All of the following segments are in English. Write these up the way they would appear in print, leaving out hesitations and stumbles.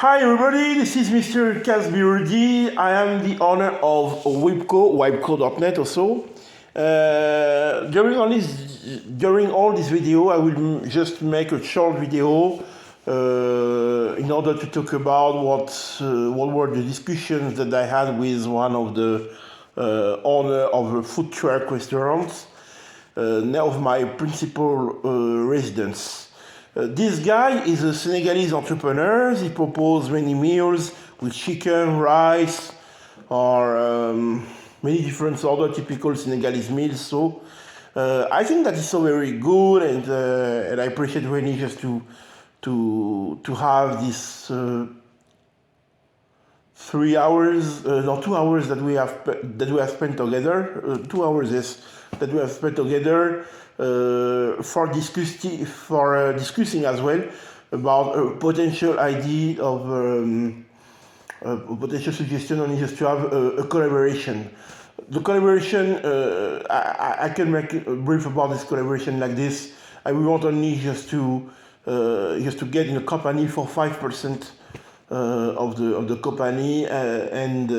Hi everybody, this is Mr. Casbirdi. I am the owner of webco.net also. During all this video, I will just make a short video in order to talk about what were the discussions that I had with one of the owner of a food truck restaurant, now of my principal residence. This guy is a Senegalese entrepreneur. He proposes many meals with chicken, rice, or many different other typical Senegalese meals. So I think that is so very good, and I appreciate really just to have this 3 hours, no 2 hours that we have spent together. 2 hours, yes, that we have spent together. For discussing as well about a potential idea of a potential suggestion on just to have a collaboration. The collaboration, I can make a brief about this collaboration like this. I will want only just to get in a company for 5% of the company, and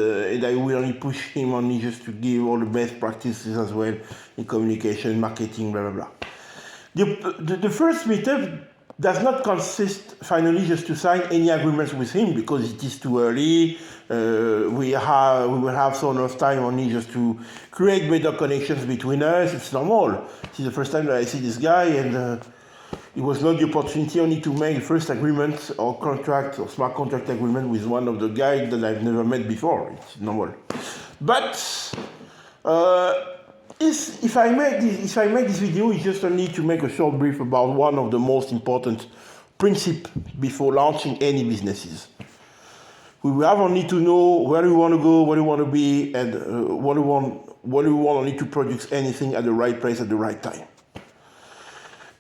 I will only push him only just to give all the best practices as well in communication, marketing, blah blah blah. The first meetup does not consist finally just to sign any agreements with him because it is too early. We will have so enough time only just to create better connections between us. It's normal. This is the first time that I see this guy, and it was not the opportunity only to make first agreement or contract or smart contract agreement with one of the guys that I've never met before. It's normal. But if I make this video, it's just only to make a short brief about one of the most important principles before launching any businesses. We will have only to know where we want to go, where we want to be, and what we want only to produce anything at the right place at the right time.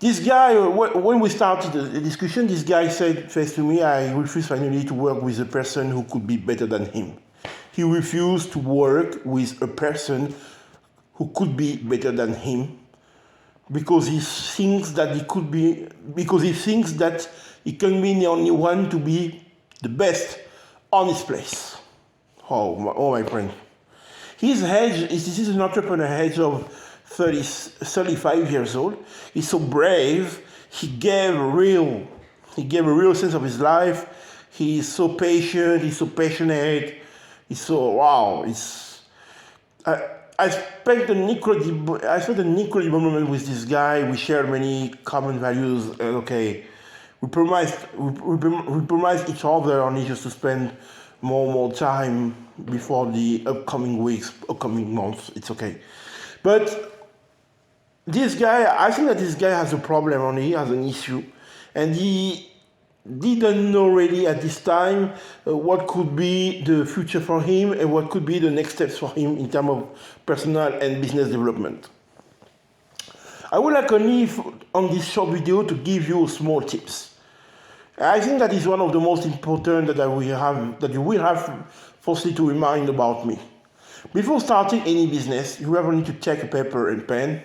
This guy, when we started the discussion, this guy said first to me, I refuse finally to work with a person who could be better than him. He refused to work with a person who could be better than him because he thinks that he can be the only one to be the best on his place. Oh my friend. His age, this is an entrepreneur age of 35 years old. He's so brave. He gave a real sense of his life. He's so patient. He's so passionate. He's so wow. I spent an incredible moment with this guy. We shared many common values. And okay, we promised each other only just to spend more time before the upcoming weeks, upcoming months. It's okay, but this guy, I think that this guy has a problem only, he has an issue, and he didn't know really at this time what could be the future for him and what could be the next steps for him in terms of personal and business development. I would like only on this short video to give you small tips. I think that is one of the most important that you will have firstly to remind about me. Before starting any business, you have only to take a paper and pen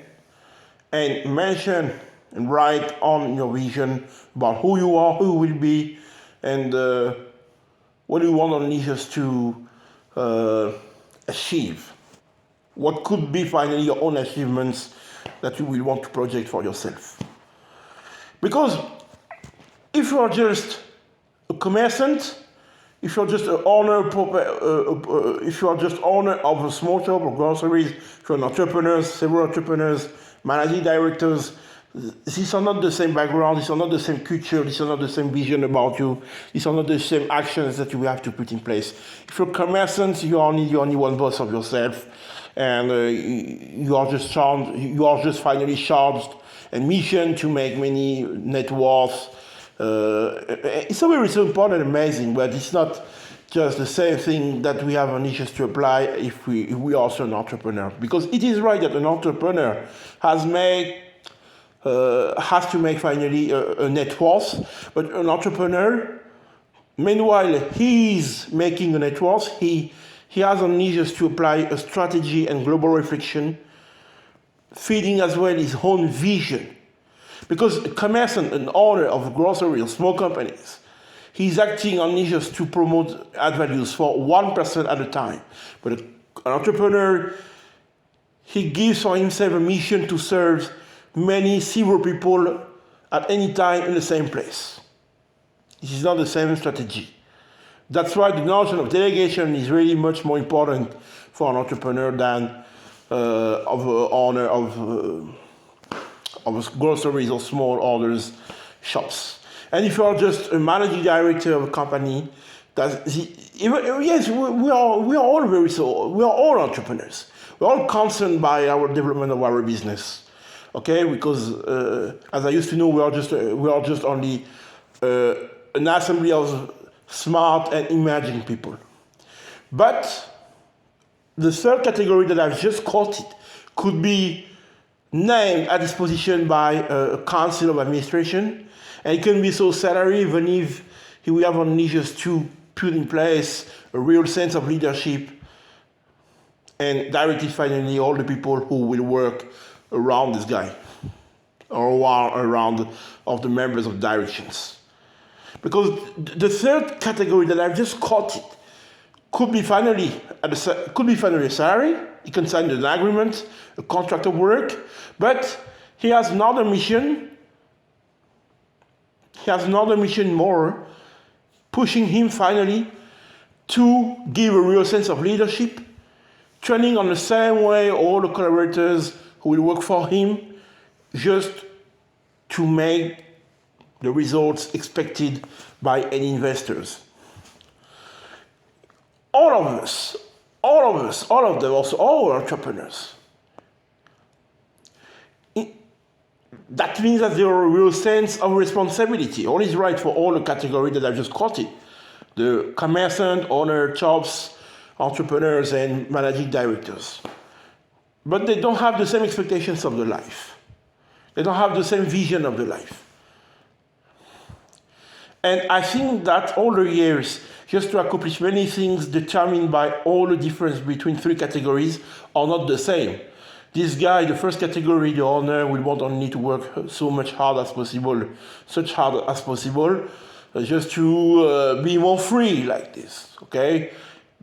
and mention and write on your vision about who you are, who you will be, and what you want only just to achieve. What could be finally your own achievements that you will want to project for yourself. Because if you are just a commerçant, if you're just an owner, if you are just owner of a small shop or groceries, if you're an entrepreneur, several entrepreneurs, managing directors, these are not the same background, these are not the same culture, these are not the same vision about you, these are not the same actions that you have to put in place. If you're a commerçant, you're only one boss of yourself, and you are just finally charged and mission to make many net worth. It's so important and amazing, but it's not just the same thing that we have only just to apply if we are also an entrepreneur. Because it is right that an entrepreneur has to make finally a net worth, but an entrepreneur, meanwhile he's making a net worth, he has only just to apply a strategy and global reflection, feeding as well his own vision. Because a commerçant, an owner of grocery or small companies, he's acting only just to promote add values for one person at a time. But an entrepreneur, he gives for himself a mission to serve many several people at any time in the same place. This is not the same strategy. That's why the notion of delegation is really much more important for an entrepreneur than of an owner of groceries or small orders shops. And if you are just a managing director of a company, yes, we are all entrepreneurs. We're all concerned by our development of our business, okay? Because as I used to know, we are just only an assembly of smart and emerging people. But the third category that I've just quoted could be named at disposition by a council of administration, and it can be so salary even if we have only just to put in place a real sense of leadership and directly finally all the people who will work around this guy or around of the members of directions. Because the third category that I've just quoted could be finally a salary. He can sign an agreement, a contract of work, but he has another mission. He has another mission more, pushing him finally to give a real sense of leadership, training on the same way all the collaborators who will work for him, just to make the results expected by any investors. All of them, also all entrepreneurs. That means that there are a real sense of responsibility. All is right for all the categories that I've just quoted. The commerçant, owner, shops, entrepreneurs, and managing directors. But they don't have the same expectations of the life. They don't have the same vision of the life. And I think that all the years, just to accomplish many things determined by all the difference between three categories are not the same. This guy, the first category, the owner, will want only to work so much hard as possible, just to be more free like this, okay?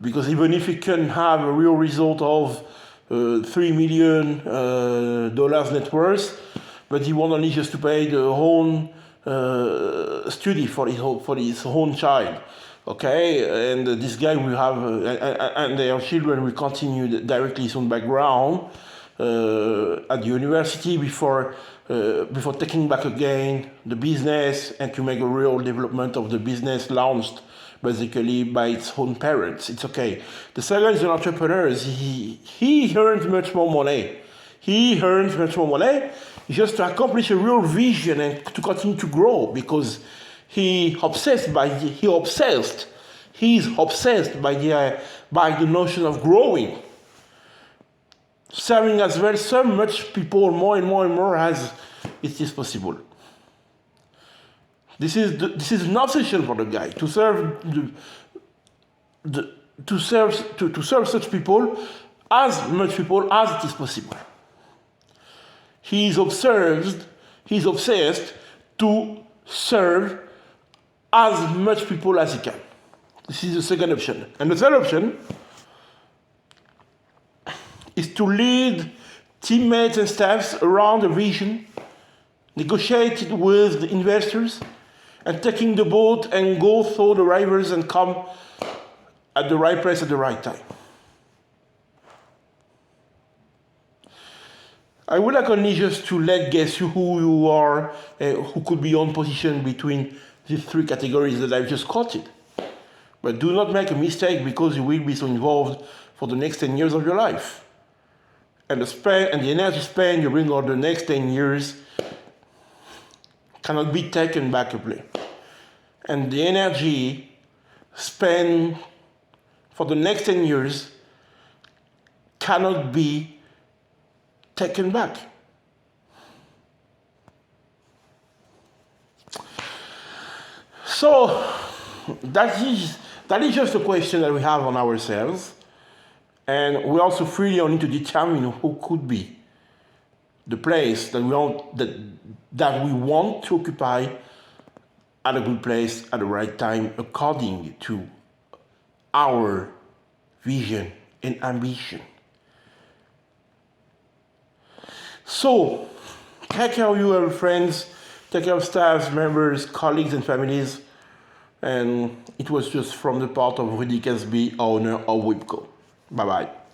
Because even if he can have a real result of $3 million net worth, but he want only just to pay the whole study for his own child, okay? And this guy will have, and their children will continue directly his own background at the university before taking back again the business and to make a real development of the business launched basically by its own parents. It's okay. The second is an entrepreneur. He earns much more money. He earns much more money just to accomplish a real vision and to continue to grow because he's obsessed by the notion of growing, serving as well so much people more and more as it is possible. This is an obsession for the guy to serve such people, as much people as it is possible. He's obsessed to serve as much people as he can. This is the second option. And the third option is to lead teammates and staffs around a vision, negotiate it with the investors, and taking the boat and go through the rivers and come at the right place at the right time. I would like only just to let guess you who you are, who could be on position between these three categories that I've just quoted. But do not make a mistake because you will be so involved for the next 10 years of your life. And the energy spent you bring over the next 10 years cannot be taken back again. And the energy spent for the next 10 years cannot be taken back. So that is just a question that we have on ourselves. And we also freely need to determine who could be the place that we want to occupy at a good place at the right time according to our vision and ambition. So, take care of your friends, take care of staff, members, colleagues, and families. And it was just from the part of Rudy Casby, owner of Whipco. Bye bye.